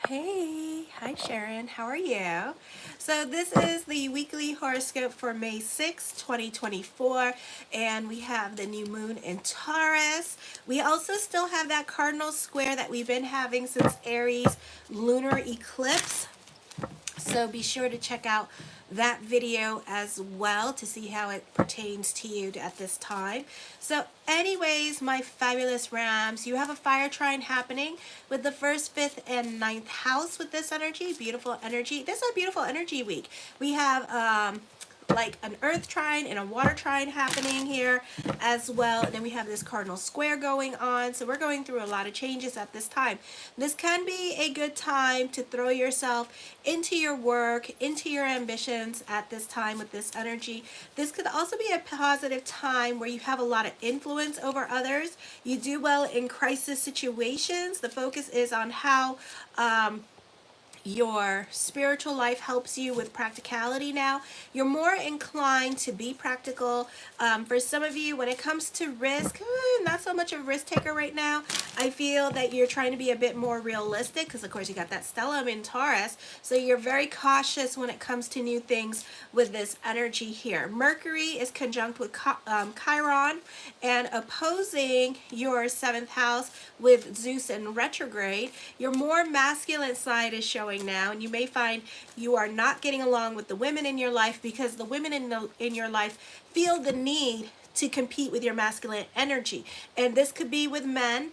Hey, hi Sharon, how are you? So this is the weekly horoscope for May 6, 2024, and we have the new moon in Taurus. We also still have that cardinal square that we've been having since Aries lunar eclipse. So be sure to check out that video as well to see how it pertains to you at this time. So anyways, my fabulous Rams, you have a fire trine happening with the 1st, 5th, and 9th house with this energy. Beautiful energy. This is a beautiful energy week. We have like an earth trine and a water trine happening here as well. And then we have this cardinal square going on. So we're going through a lot of changes at this time. This can be a good time to throw yourself into your work, into your ambitions at this time with this energy. This could also be a positive time where you have a lot of influence over others. You do well in crisis situations. The focus is on how your spiritual life helps you with practicality now. You're more inclined to be practical. For some of you, when it comes to risk, not so much of a risk taker right now. I feel that you're trying to be a bit more realistic because, of course, you got that stellium in Taurus. So you're very cautious when it comes to new things with this energy here. Mercury is conjunct with Chiron and opposing your 7th house with Zeus in retrograde. Your more masculine side is showing now, and you may find you are not getting along with the women in your life because the women in your life feel the need to compete with your masculine energy. And this could be with men,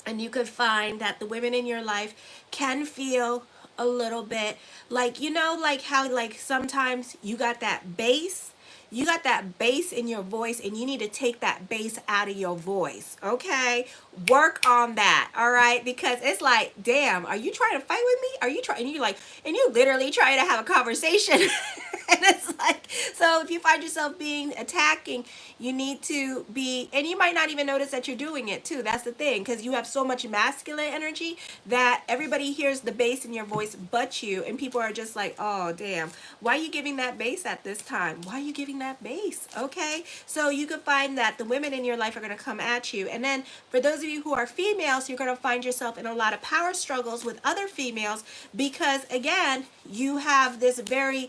and you could find that the women in your life can feel a little bit like, like how like sometimes you got that bass in your voice and you need to take that bass out of your voice. Okay, work on that. All right, because it's like, damn, are you trying to fight with me? Are you trying? And you literally trying to have a conversation. And it's like, so if you find yourself being attacking, you need to be, and you might not even notice that you're doing it too. That's the thing, because you have so much masculine energy that everybody hears the bass in your voice but you, and people are just like, oh damn, why are you giving that bass at this time? Why are you giving that bass? Okay, so you could find that the women in your life are going to come at you, and then for those of you who are females, you're going to find yourself in a lot of power struggles with other females because again, you have this very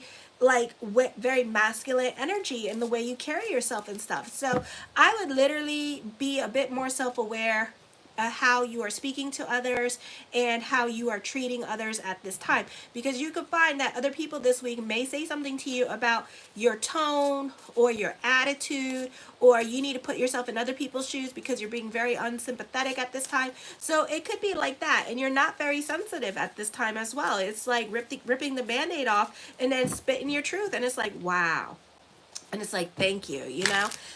very masculine energy in the way you carry yourself and stuff. So I would literally be a bit more self-aware how you are speaking to others and how you are treating others at this time, because you could find that other people this week may say something to you about your tone or your attitude, or you need to put yourself in other people's shoes because you're being very unsympathetic at this time. So it could be like that, and you're not very sensitive at this time as well. It's like ripping the band-aid off and then spitting your truth, and it's like, wow. And it's like, thank you,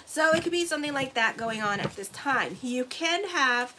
So it could be something like that going on at this time. You can have,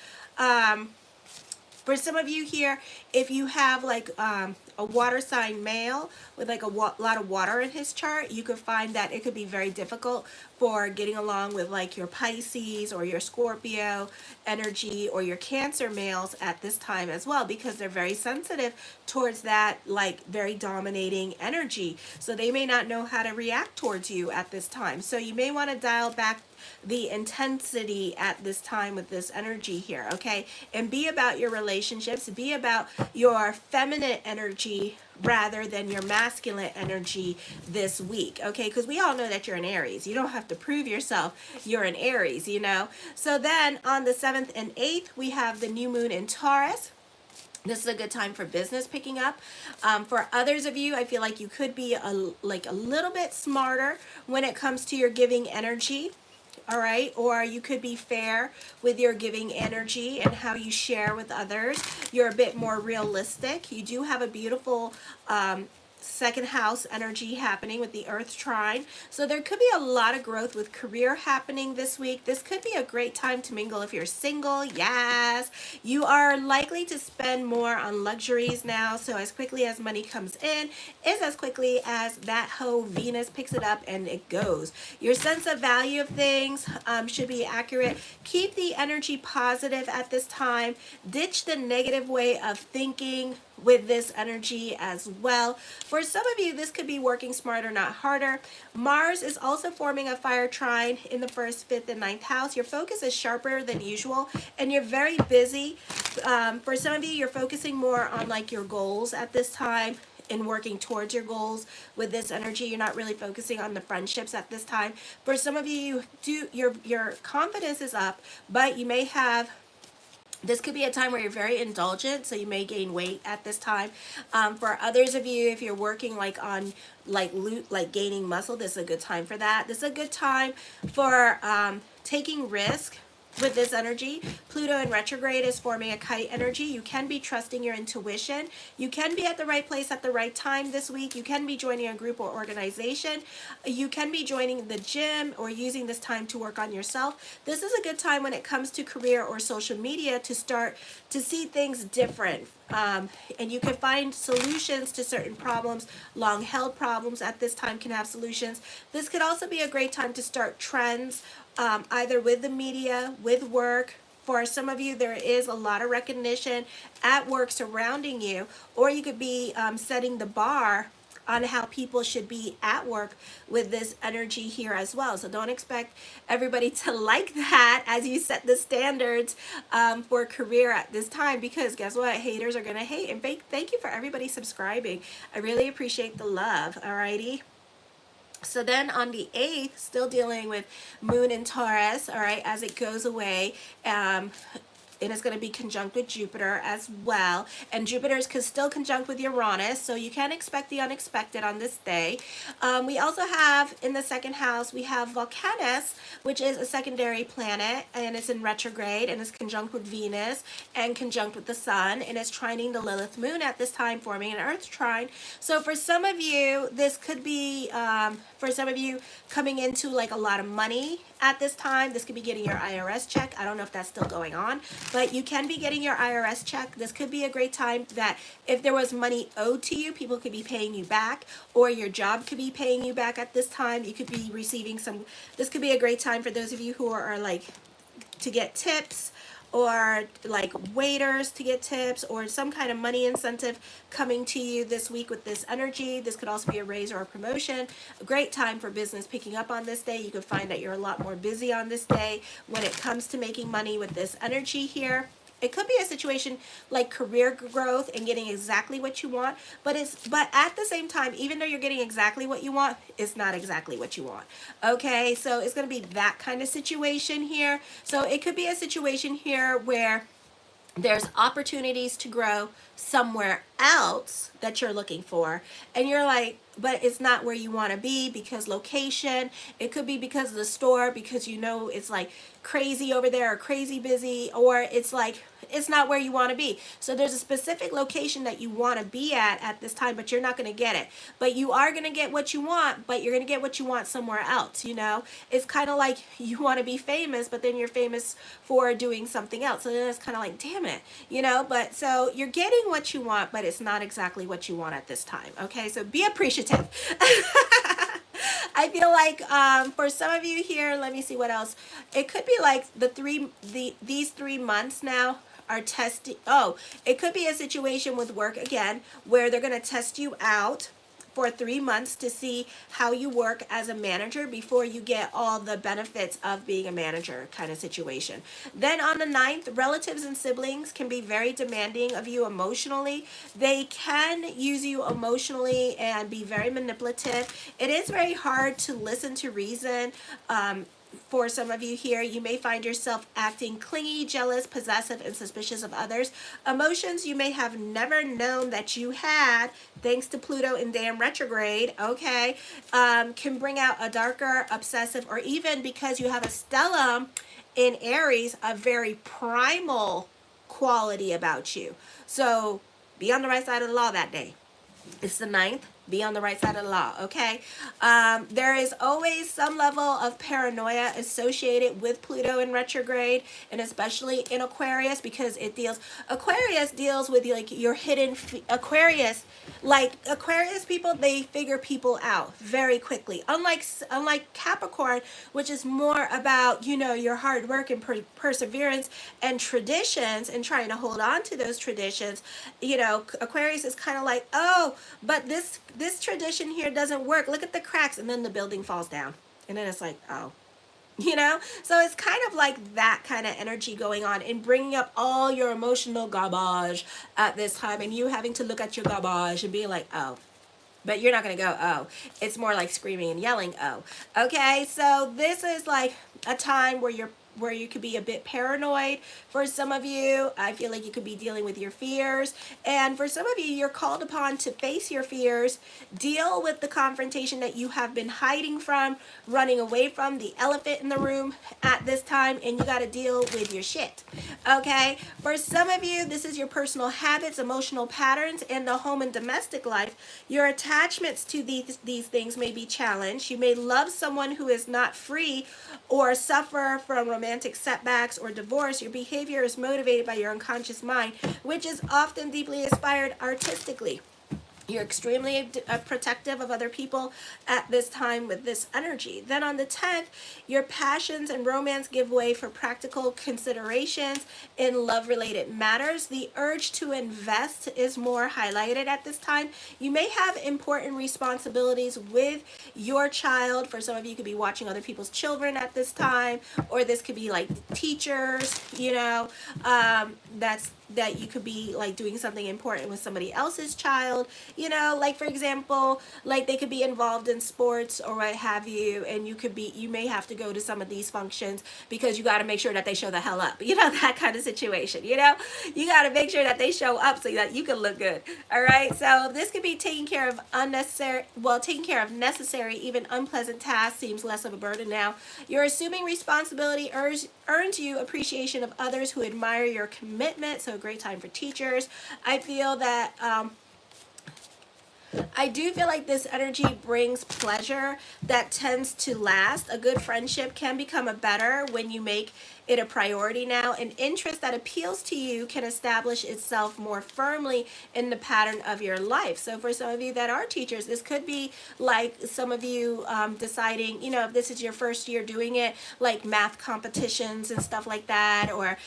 for some of you here, if you have like a water sign male with like a lot of water in his chart, you could find that it could be very difficult for getting along with like your Pisces or your Scorpio energy or your Cancer males at this time as well, because they're very sensitive towards that like very dominating energy. So they may not know how to react towards you at this time. So you may want to dial back the intensity at this time with this energy here, okay? And be about your relationships, be about your feminine energy rather than your masculine energy this week, okay? Because we all know that you're an Aries. You don't have to prove yourself. You're an Aries, So then on the 7th and 8th, we have the new moon in Taurus. This is a good time for business picking up. For others of you, I feel like you could be a little bit smarter when it comes to your giving energy. All right, or you could be fair with your giving energy and how you share with others. You're a bit more realistic. You do have a beautiful 2nd house energy happening with the earth trine. So there could be a lot of growth with career happening this week. This could be a great time to mingle if you're single. Yes, you are likely to spend more on luxuries now. So as quickly as money comes in is as quickly as that whole Venus picks it up and it goes. Your sense of value of things should be accurate. Keep the energy positive at this time. Ditch the negative way of thinking with this energy as well. For some of you, this could be working smarter, not harder. Mars is also forming a fire trine in the 1st, 5th, and 9th house. Your focus is sharper than usual, and you're very busy. For some of you, you're focusing more on like your goals at this time and working towards your goals with this energy. You're not really focusing on the friendships at this time. For some of you, your confidence is up, but you may have, this could be a time where you're very indulgent, so you may gain weight at this time. For others of you, if you're working like on like gaining muscle, this is a good time for that. This is a good time for taking risk. With this energy, Pluto in retrograde is forming a kite energy. You can be trusting your intuition. You can be at the right place at the right time this week. You can be joining a group or organization. You can be joining the gym or using this time to work on yourself. This is a good time when it comes to career or social media to start to see things different. And you can find solutions to certain problems. Long-held problems at this time can have solutions. This could also be a great time to start trends, either with the media, with work. For some of you, there is a lot of recognition at work surrounding you, or you could be setting the bar on how people should be at work with this energy here as well. So don't expect everybody to like that as you set the standards for career at this time, because guess what? Haters are going to hate. And thank you for everybody subscribing. I really appreciate the love. Alrighty. So then on the 8th, still dealing with Moon in Taurus, all right, as it goes away, it is going to be conjunct with Jupiter as well. And Jupiter is still conjunct with Uranus, so you can expect the unexpected on this day. We also have, in the 2nd house, we have Volcanus, which is a secondary planet, and it's in retrograde, and it's conjunct with Venus, and conjunct with the Sun, and it's trining the Lilith Moon at this time, forming an Earth trine. So for some of you, this could be, for some of you, coming into like a lot of money at this time. This could be getting your IRS check. I don't know if that's still going on, but you can be getting your IRS check. This could be a great time that if there was money owed to you, people could be paying you back, or your job could be paying you back at this time. You could be receiving some, this could be a great time for those of you who are like to get tips, or like waiters to get tips, or some kind of money incentive coming to you this week with this energy. This could also be a raise or a promotion. A great time for business picking up on this day. You could find that you're a lot more busy on this day when it comes to making money with this energy here. It could be a situation like career growth and getting exactly what you want, but at the same time, even though you're getting exactly what you want, it's not exactly what you want. Okay, so it's going to be that kind of situation here. So it could be a situation here where there's opportunities to grow somewhere else that you're looking for, and you're like, but it's not where you want to be because location. It could be because of the store, because you know it's like crazy over there or crazy busy, or it's like it's not where you want to be. So there's a specific location that you want to be at this time, but you're not going to get it. But you are going to get what you want, but you're going to get what you want somewhere else, you know? It's kind of like you want to be famous, but then you're famous for doing something else. So then it's kind of like, damn it, you know? But so you're getting what you want, but it's not exactly what you want at this time, okay? So be appreciative. I feel like for some of you here, let me see what else. It could be like these 3 months now are testing. Oh, it could be a situation with work again where they're going to test you out for 3 months to see how you work as a manager before you get all the benefits of being a manager kind of situation. Then on the 9th, relatives and siblings can be very demanding of you emotionally. They can use you emotionally and be very manipulative. It is very hard to listen to reason. For some of you here, you may find yourself acting clingy, jealous, possessive, and suspicious of others. Emotions you may have never known that you had, thanks to Pluto in damn retrograde, okay, can bring out a darker, obsessive, or even because you have a stellium in Aries, a very primal quality about you. So be on the right side of the law that day. It's the 9th. Be on the right side of the law, okay? There is always some level of paranoia associated with Pluto in retrograde, and especially in Aquarius, because Aquarius deals with like your hidden, Aquarius people, they figure people out very quickly. Unlike Capricorn, which is more about, your hard work and perseverance and traditions and trying to hold on to those traditions. Aquarius is kind of like, oh, but this tradition here doesn't work. Look at the cracks, and then the building falls down. And then it's like, oh. So it's kind of like that kind of energy going on and bringing up all your emotional garbage at this time, and you having to look at your garbage and being like, oh. But you're not going to go, oh. It's more like screaming and yelling, oh. Okay, so this is like a time where you could be a bit paranoid. For some of you, I feel like you could be dealing with your fears. And for some of you, you're called upon to face your fears, deal with the confrontation that you have been hiding from, running away from, the elephant in the room at this time, and you got to deal with your shit. Okay? For some of you, this is your personal habits, emotional patterns, and the home and domestic life. Your attachments to these things may be challenged. You may love someone who is not free or suffer from romantic setbacks or divorce. Your behavior is motivated by your unconscious mind, which is often deeply inspired artistically. You're extremely protective of other people at this time with this energy. Then on the 10th, your passions and romance give way for practical considerations in love-related matters. The urge to invest is more highlighted at this time. You may have important responsibilities with your child. For some of you, you could be watching other people's children at this time, or this could be like teachers, that you could be like doing something important with somebody else's child, like for example, like they could be involved in sports or what have you, and you may have to go to some of these functions because you got to make sure that they show the hell up, that kind of situation. You got to make sure that they show up so that you can look good. All right, so this could be taking care of necessary, even unpleasant tasks seems less of a burden now. Your assuming responsibility earns you appreciation of others who admire your commitment. So a great time for teachers. I do feel like this energy brings pleasure that tends to last. A good friendship can become a better when you make it a priority now. An interest that appeals to you can establish itself more firmly in the pattern of your life. So for some of you that are teachers, this could be like some of you deciding, if this is your first year doing it, like math competitions and stuff like that, or,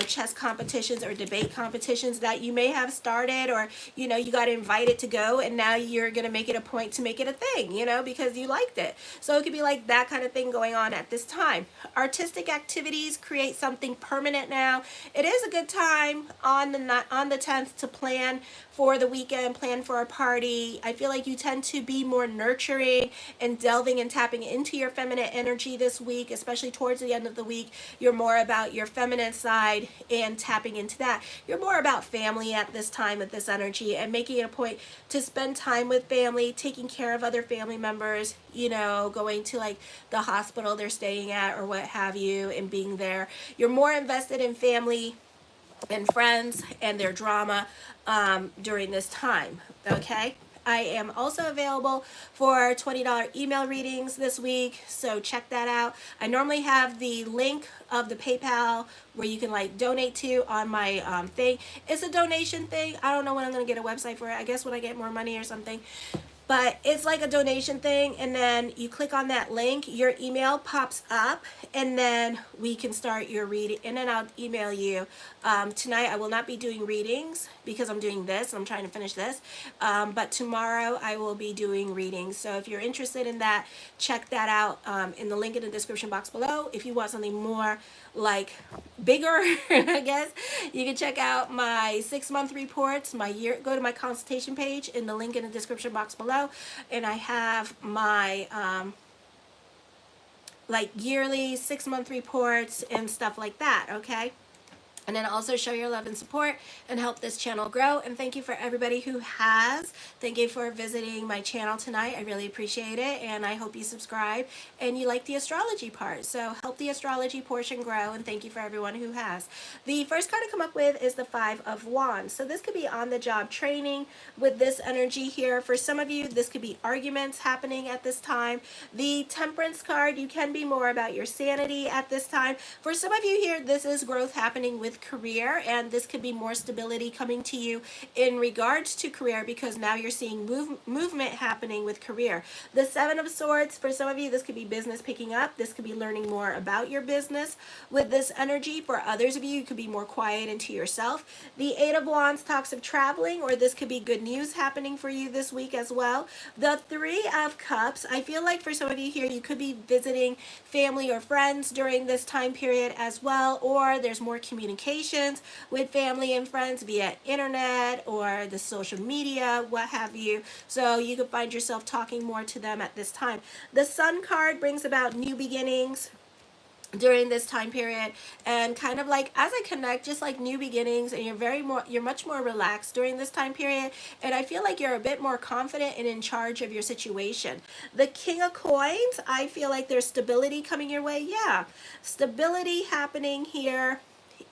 chess competitions or debate competitions that you may have started, or, you got invited to go, and now you're going to make it a point to make it a thing, because you liked it. So it could be like that kind of thing going on at this time. Artistic activities create something permanent now. It is a good time on the 10th to plan for the weekend, plan for a party. I feel like you tend to be more nurturing and delving and tapping into your feminine energy this week, especially towards the end of the week. You're more about your feminine side and tapping into that. You're more about family at this time with this energy, and making it a point to spend time with family, taking care of other family members, going to like the hospital they're staying at or what have you, and being there. You're more invested in family and friends and their drama during this time. Okay, I am also available for $20 email readings this week, so check that out. I normally have the link of the PayPal where you can like donate to on my thing. It's a donation thing. I don't know when I'm gonna get a website for it. I guess when I get more money or something. But it's like a donation thing, and then you click on that link, your email pops up, and then we can start your reading, and then I'll email you. Tonight I will not be doing readings because I'm doing this. I'm trying to finish this. But tomorrow I will be doing readings. So if you're interested in that, check that out in the link in the description box below. If you want something more like bigger, I guess, you can check out my 6-month reports, go to my consultation page in the link in the description box below, and I have my like yearly 6-month reports and stuff like that. Okay, And then also show your love and support and help this channel grow. And thank you for everybody who has. Thank you for visiting my channel tonight. I really appreciate it. And I hope you subscribe and you like the astrology part. So help the astrology portion grow. And thank you for everyone who has. The first card to come up with is the Five of Wands. So this could be on the job training with this energy here. For some of you, this could be arguments happening at this time. The Temperance card, you can be more about your sanity at this time. For some of you here, this is growth happening with career, and this could be more stability coming to you in regards to career, because now you're seeing movement happening with career. The Seven of Swords, for some of you, this could be business picking up. This could be learning more about your business with this energy. For others of you, you could be more quiet into yourself. The Eight of Wands talks of traveling, or this could be good news happening for you this week as well. The Three of Cups, I feel like for some of you here, you could be visiting family or friends during this time period as well, or there's more communications with family and friends via internet or the social media, what have you. So you could find yourself talking more to them at this time. The Sun card brings about new beginnings during this time period, and kind of like as I connect, just like new beginnings, and you're much more relaxed during this time period, and I feel like you're a bit more confident and in charge of your situation. The King of Coins, I feel like there's stability coming your way. Yeah, stability happening here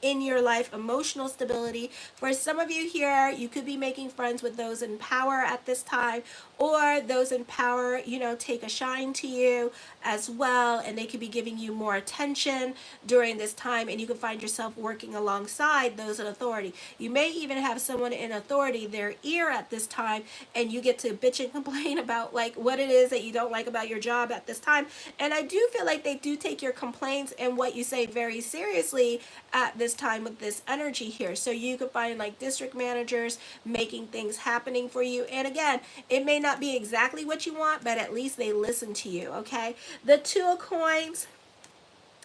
in your life, emotional stability. For some of you here, you could be making friends with those in power at this time, or those in power, take a shine to you as well, and they could be giving you more attention during this time, and you can find yourself working alongside those in authority. You may even have someone in authority, their ear at this time, and you get to bitch and complain about like what it is that you don't like about your job at this time. And I do feel like they do take your complaints and what you say very seriously at this time with this energy here. So you could find like district managers making things happening for you. And again, it may not be exactly what you want, but at least they listen to you, okay? The Two of Coins,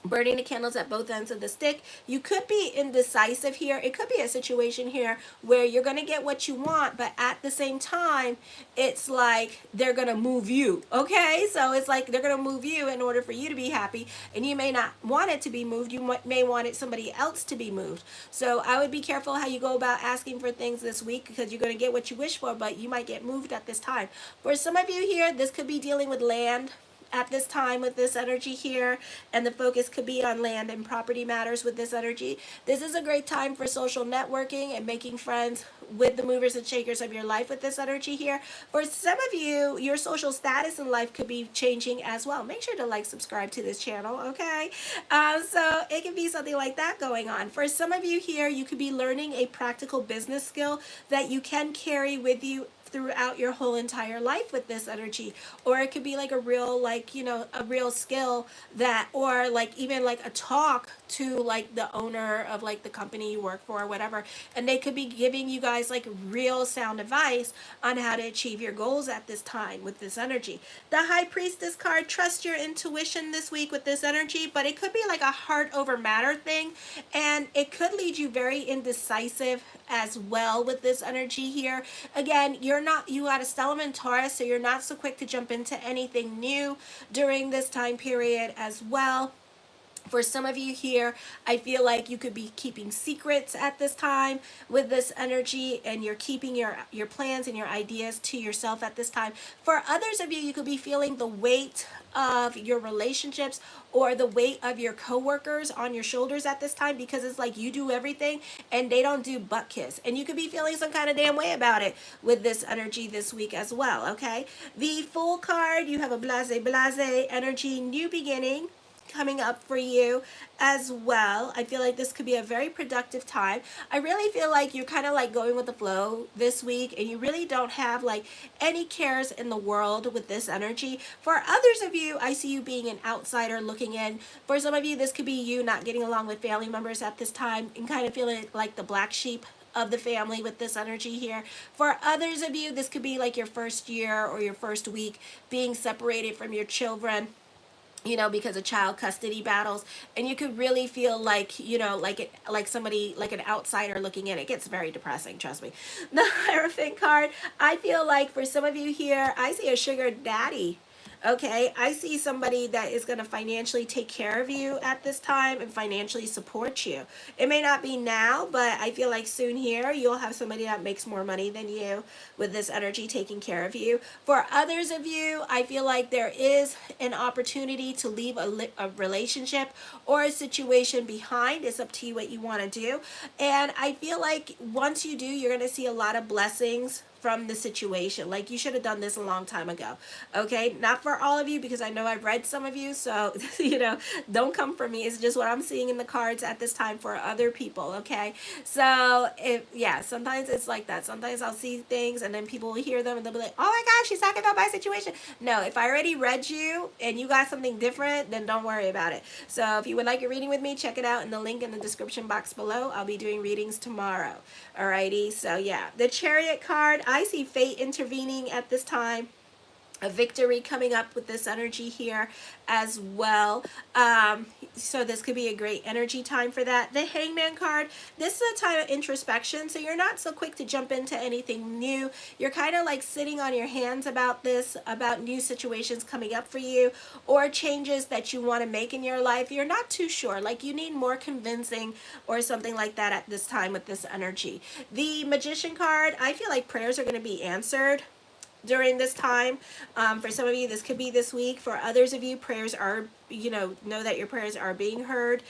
burning the candles at both ends of the stick. You could be indecisive here. It could be a situation here where you're going to get what you want, but at the same time, it's like they're going to move you, okay? So it's like they're going to move you in order for you to be happy, and you may not want it to be moved. You may want it somebody else to be moved. So I would be careful how you go about asking for things this week, because you're going to get what you wish for, but you might get moved at this time. For some of you here, this could be dealing with land at this time with this energy here, and the focus could be on land and property matters with this energy. This is a great time for social networking and making friends with the movers and shakers of your life with this energy here. For some of you, your social status in life could be changing as well. Make sure to like, subscribe to this channel, okay? So it can be something like that going on. For some of you here, you could be learning a practical business skill that you can carry with you throughout your whole entire life with this energy. Or it could be like a real, like, a real skill that, or like even like a talk to like the owner of like the company you work for or whatever, and they could be giving you guys like real sound advice on how to achieve your goals at this time with this energy. The High Priestess card, trust your intuition this week with this energy, but it could be like a heart over matter thing, and it could lead you very indecisive as well with this energy here. Again, you got a stellium in Taurus, so you're not so quick to jump into anything new during this time period as well. For some of you here, I feel like you could be keeping secrets at this time with this energy, and you're keeping your plans and your ideas to yourself at this time. For others of you, you could be feeling the weight of your relationships or the weight of your coworkers on your shoulders at this time, because it's like you do everything and they don't do butt kiss, and you could be feeling some kind of damn way about it with this energy this week as well, okay? The Fool card, you have a blase energy, new beginning coming up for you as well. I feel like this could be a very productive time. I really feel like you're kind of like going with the flow this week, and you really don't have like any cares in the world with this energy. For others of you, I see you being an outsider looking in. For some of you, this could be you not getting along with family members at this time and kind of feeling like the black sheep of the family with this energy here. For others of you, this could be like your first year or your first week being separated from your children, because of child custody battles, and you could really feel like, like somebody, like an outsider looking in. It gets very depressing, trust me. The Hierophant card, I feel like for some of you here, I see a sugar daddy Okay, I see somebody that is going to financially take care of you at this time and financially support you. It may not be now, but I feel like soon here you'll have somebody that makes more money than you with this energy taking care of you. For others of you, I feel like there is an opportunity to leave a relationship or a situation behind. It's up to you what you want to do. And I feel like once you do, you're going to see a lot of blessings from the situation. Like, you should have done this a long time ago. Okay, not for all of you, because I know I've read some of you, so don't come for me. It's just what I'm seeing in the cards at this time for other people. Okay, so sometimes it's like that. Sometimes I'll see things and then people will hear them and they'll be like, oh my gosh, she's talking about my situation. No, if I already read you and you got something different, then don't worry about it. So if you would like a reading with me, check it out in the link in the description box below. I'll be doing readings tomorrow. Alrighty, so yeah, the Chariot card, I see fate intervening at this time. A victory coming up with this energy here as well. So this could be a great energy time for that. The Hangman card, this is a time of introspection, so you're not so quick to jump into anything new. You're kind of like sitting on your hands about this, about new situations coming up for you or changes that you want to make in your life. You're not too sure, like you need more convincing or something like that at this time with this energy. The Magician card, I feel like prayers are going to be answered during this time. For some of you, this could be this week. For others of you, prayers are, know that your prayers are being heard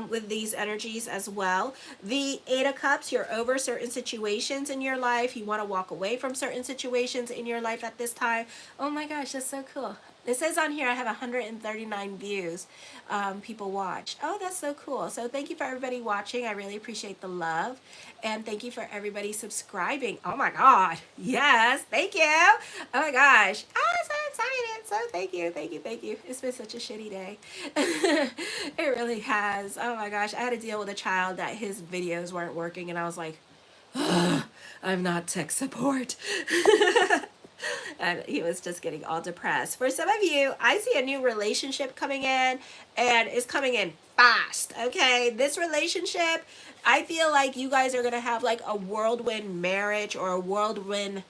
with these energies as well. The Eight of Cups, you're over certain situations in your life. You want to walk away from certain situations in your life at this time. Oh my gosh, that's so cool. It says on here I have 139 views. People watch. Oh, that's so cool. So thank you for everybody watching. I really appreciate the love. And thank you for everybody subscribing. Oh my God. Yes. Thank you. Oh my gosh. I'm so excited. So thank you. Thank you. Thank you. It's been such a shitty day. It really has. Oh my gosh. I had to deal with a child that his videos weren't working. And I was like, I'm not tech support. And he was just getting all depressed. For some of you, I see a new relationship coming in, and it's coming in fast. Okay, this relationship, I feel like you guys are going to have like a whirlwind marriage or a whirlwind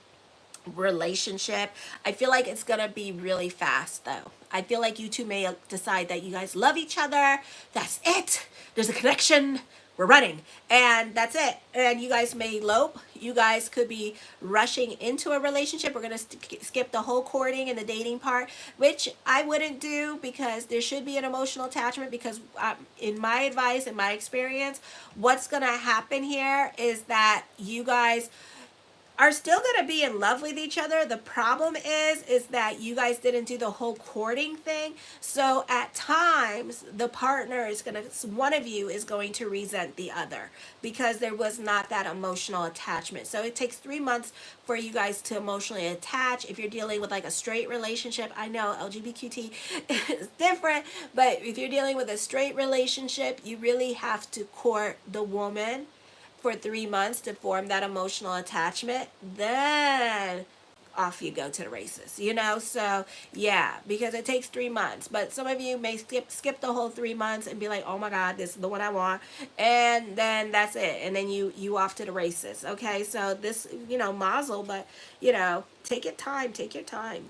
relationship. I feel like it's going to be really fast though. I feel like you two may decide that you guys love each other. That's it. There's a connection. We're running, and that's it. And you guys may elope. You guys could be rushing into a relationship. We're going to skip the whole courting and the dating part, which I wouldn't do, because there should be an emotional attachment. Because in my advice, in my experience, what's going to happen here is that you guys are still going to be in love with each other. The problem is that you guys didn't do the whole courting thing. So at times the partner is going to, one of you is going to resent the other because there was not that emotional attachment. So it takes 3 months for you guys to emotionally attach. If you're dealing with like a straight relationship, I know LGBTQ is different, but if you're dealing with a straight relationship, you really have to court the woman for 3 months to form that emotional attachment. Then off you go to the races, so yeah, because it takes 3 months. But some of you may skip the whole 3 months and be like, oh my God, this is the one I want, and then that's it, and then you off to the races. Okay, so this, mazel, but take your time.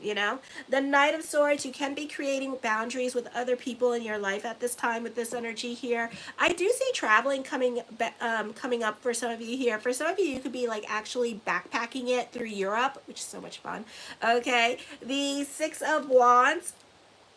The Knight of Swords, you can be creating boundaries with other people in your life at this time with this energy here. I do see traveling coming up for some of you here. For some of you, you could be like actually backpacking it through Europe, which is so much fun. Okay, the Six of Wands,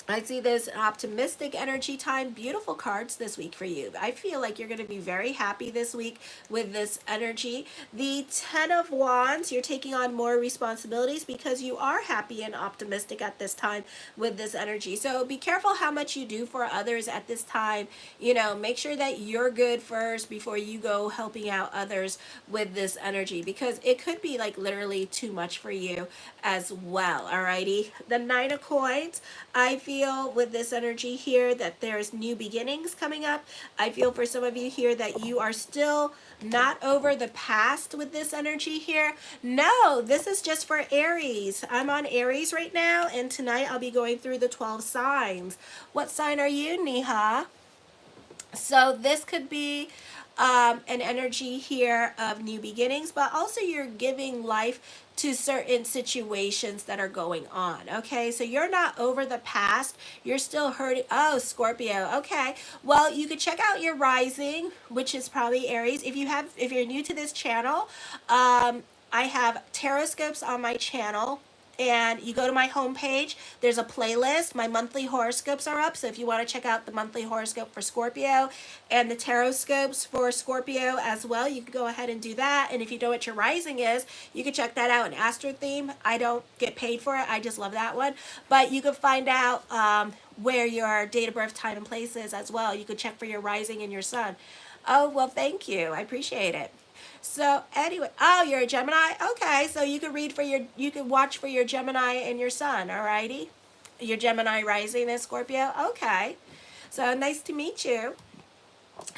I see this optimistic energy time. Beautiful cards this week for you. I feel like you're going to be very happy this week with this energy. The Ten of Wands, you're taking on more responsibilities because you are happy and optimistic at this time with this energy. So be careful how much you do for others at this time. Make sure that you're good first before you go helping out others with this energy, because it could be like literally too much for you as well. Alrighty. The Nine of Coins, I feel with this energy here that there's new beginnings coming up. I feel for some of you here that you are still not over the past with this energy here. No, this is just for Aries. I'm on Aries right now, and tonight I'll be going through the 12 signs. What sign are you, Neha? So this could be an energy here of new beginnings, but also you're giving life to certain situations that are going on. Okay, so you're not over the past, you're still hurting. Oh, Scorpio. Okay, well, you could check out your rising, which is probably Aries. If you're new to this channel, I have Taroscopes on my channel, and you go to my homepage, there's a playlist. My monthly horoscopes are up, so if you want to check out the monthly horoscope for Scorpio and the tarot scopes for Scorpio as well, you can go ahead and do that. And if you know what your rising is, you can check that out in Astro Theme. I don't get paid for it, I just love that one. But you can find out where your date of birth, time, and place is as well. You could check for your rising and your sun. Oh, well, thank you. I appreciate it. So anyway, oh, you're a Gemini? Okay, so you can watch for your Gemini and your sun, alrighty? Your Gemini rising is Scorpio? Okay. So nice to meet you.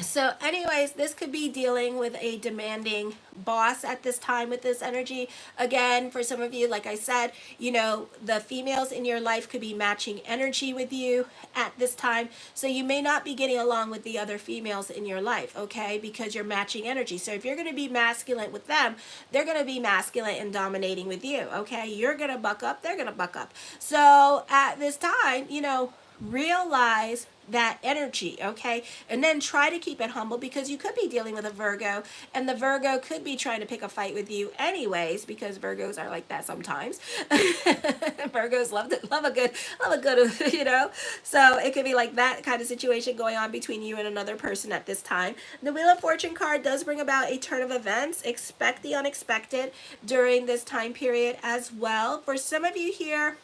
So anyways, this could be dealing with a demanding boss at this time with this energy. Again, for some of you, like I said, you know, the females in your life could be matching energy with you at this time. So you may not be getting along with the other females in your life, okay, because you're matching energy. So if you're going to be masculine with them, they're going to be masculine and dominating with you, okay? You're going to buck up, they're going to buck up. So at this time, you know, realize that energy, okay? And then try to keep it humble, because you could be dealing with a Virgo, and the Virgo could be trying to pick a fight with you anyways, because Virgos are like that sometimes. Virgos love a good, you know? So it could be like that kind of situation going on between you and another person at this time. The Wheel of Fortune card does bring about a turn of events. Expect the unexpected during this time period as well. For some of you here,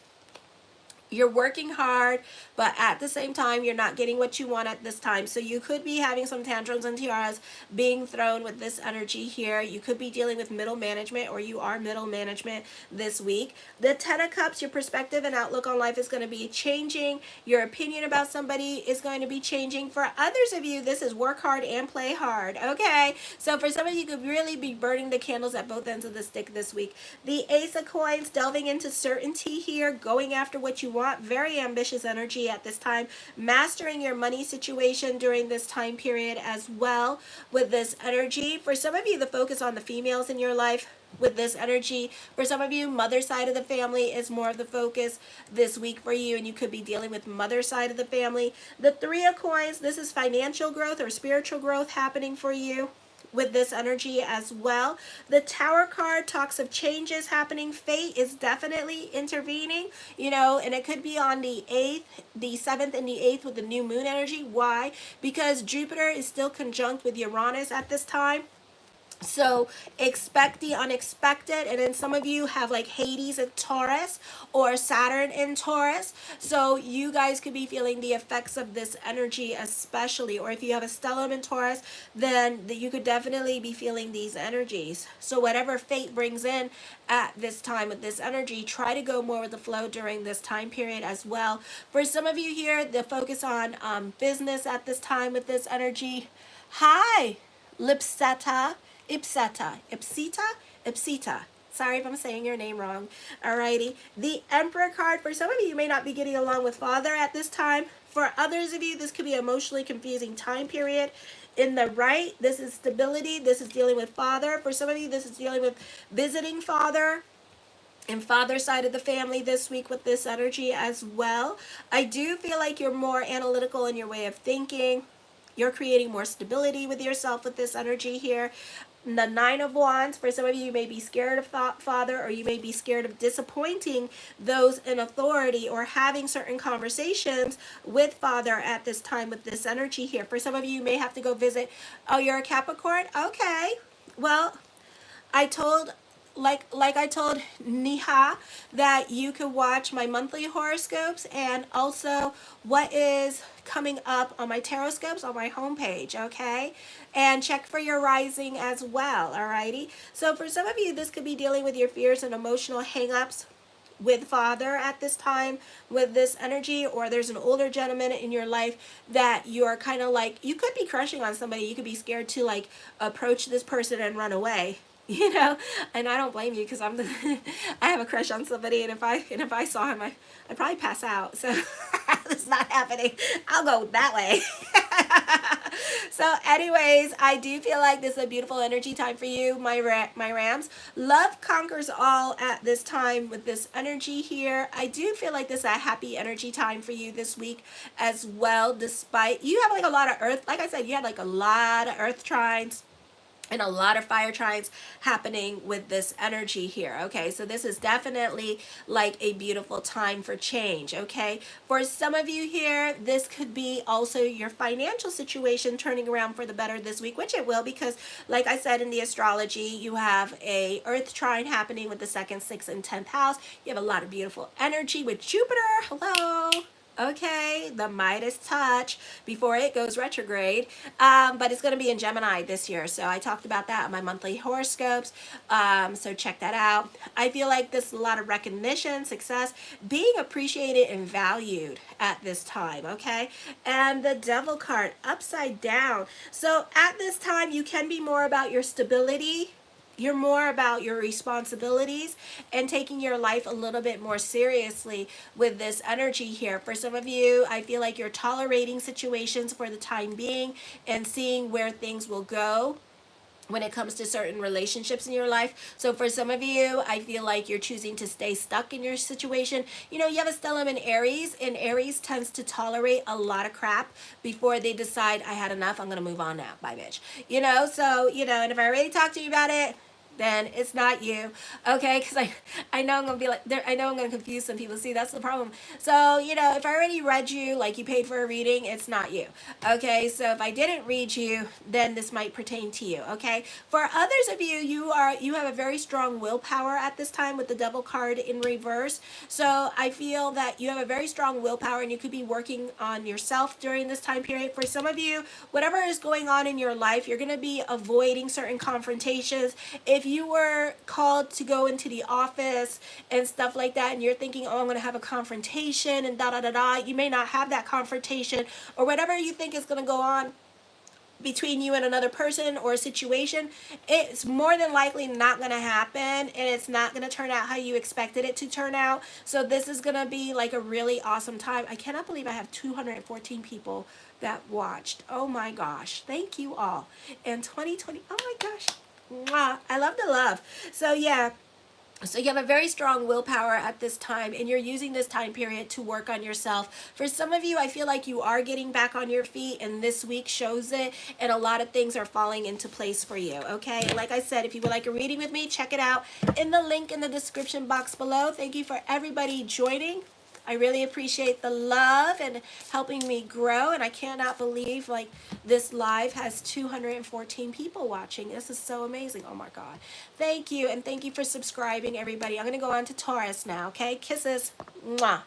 you're working hard, but at the same time, you're not getting what you want at this time. So you could be having some tantrums and tiaras being thrown with this energy here. You could be dealing with middle management, or you are middle management this week. The Ten of Cups, your perspective and outlook on life is going to be changing. Your opinion about somebody is going to be changing. For others of you, this is work hard and play hard, okay? So for some of you, you could really be burning the candles at both ends of the stick this week. The Ace of Coins, delving into certainty here, going after what you want. Very ambitious energy at this time. Mastering your money situation during this time period as well with this energy. For some of you, the focus on the females in your life with this energy. For some of you, mother side of the family is more of the focus this week for you, and you could be dealing with mother side of the family. The Three of Coins, this is financial growth or spiritual growth happening for you with this energy as well. The Tower card talks of changes happening. Fate is definitely intervening, you know, and it could be on the 8th, the 7th, and the 8th with the new moon energy. Why? Because Jupiter is still conjunct with Uranus at this time. So expect the unexpected. And then some of you have like Hades in Taurus or Saturn in Taurus, so you guys could be feeling the effects of this energy especially. Or if you have a stellium in Taurus, then you could definitely be feeling these energies. So whatever fate brings in at this time with this energy, try to go more with the flow during this time period as well. For some of you here, the focus on business at this time with this energy. Hi, Lipseta. Ipsita. Sorry if I'm saying your name wrong. Alrighty. The Emperor card. For some of you may not be getting along with father at this time. For others of you, this could be an emotionally confusing time period. In the right, this is stability. This is dealing with father. For some of you, this is dealing with visiting father and father side of the family this week with this energy as well. I do feel like you're more analytical in your way of thinking. You're creating more stability with yourself with this energy here. The Nine of Wands, for some of you may be scared of father, or you may be scared of disappointing those in authority or having certain conversations with father at this time with this energy here. For some of you may have to go visit. Oh, you're a Capricorn? Okay. Well, I told I told Niha that you could watch my monthly horoscopes and also what is coming up on my tarot scopes on my homepage, okay? And check for your rising as well, alrighty? So for some of you, this could be dealing with your fears and emotional hang-ups with father at this time with this energy, or there's an older gentleman in your life that you're kind of like, you could be crushing on somebody. You could be scared to like approach this person and run away. You know, and I don't blame you, because I have a crush on somebody, and if I saw him, I'd probably pass out. So it's not happening. I'll go that way. So anyways, I do feel like this is a beautiful energy time for you, my Rams. Love conquers all at this time with this energy here. I do feel like this is a happy energy time for you this week as well, despite you have like a lot of earth. Like I said, you had like a lot of earth trines and a lot of fire trines happening with this energy here. Okay, so this is definitely like a beautiful time for change. Okay, for some of you here, this could be also your financial situation turning around for the better this week, which it will, because like I said in the astrology, you have a earth trine happening with the 2nd, 6th, and 10th house. You have a lot of beautiful energy with Jupiter. Hello. Okay, the Midas touch before it goes retrograde, but it's going to be in Gemini this year, so I talked about that in my monthly horoscopes, so check that out. I feel like there's a lot of recognition, success, being appreciated and valued at this time. Okay, and the Devil card upside down, so at this time you can be more about your stability. You're more about your responsibilities and taking your life a little bit more seriously with this energy here. For some of you, I feel like you're tolerating situations for the time being and seeing where things will go when it comes to certain relationships in your life. So for some of you, I feel like you're choosing to stay stuck in your situation. You know, you have a stellium in Aries, and Aries tends to tolerate a lot of crap before they decide, I had enough, I'm going to move on now. Bye, bitch. You know, so, you know, and if I already talked to you about it, then it's not you. Okay, because I know I'm gonna be like, I know I'm gonna confuse some people. See, that's the problem. So, you know, if I already read you, like you paid for a reading, it's not you. Okay, so if I didn't read you, then this might pertain to you. Okay, for others of you, you have a very strong willpower at this time with the Devil card in reverse. So I feel that you have a very strong willpower, and you could be working on yourself during this time period. For some of you, whatever is going on in your life, you're gonna be avoiding certain confrontations. If you were called to go into the office and stuff like that, and you're thinking, oh, I'm going to have a confrontation and da-da-da-da, you may not have that confrontation, or whatever you think is going to go on between you and another person or a situation, it's more than likely not going to happen, and it's not going to turn out how you expected it to turn out. So this is going to be like a really awesome time. I cannot believe I have 214 people that watched. Oh my gosh. Thank you all. And 2020, oh my gosh. Mwah. I love the love. So yeah, so you have a very strong willpower at this time, and you're using this time period to work on yourself. For some of you, I feel like you are getting back on your feet, and this week shows it, and a lot of things are falling into place for you. Okay, like I said, if you would like a reading with me, check it out in the link in the description box below. Thank you for everybody joining. I really appreciate the love and helping me grow, and I cannot believe like this live has 214 people watching. This is so amazing. Oh my God. Thank you, and thank you for subscribing, everybody. I'm going to go on to Taurus now, okay? Kisses. Mwah.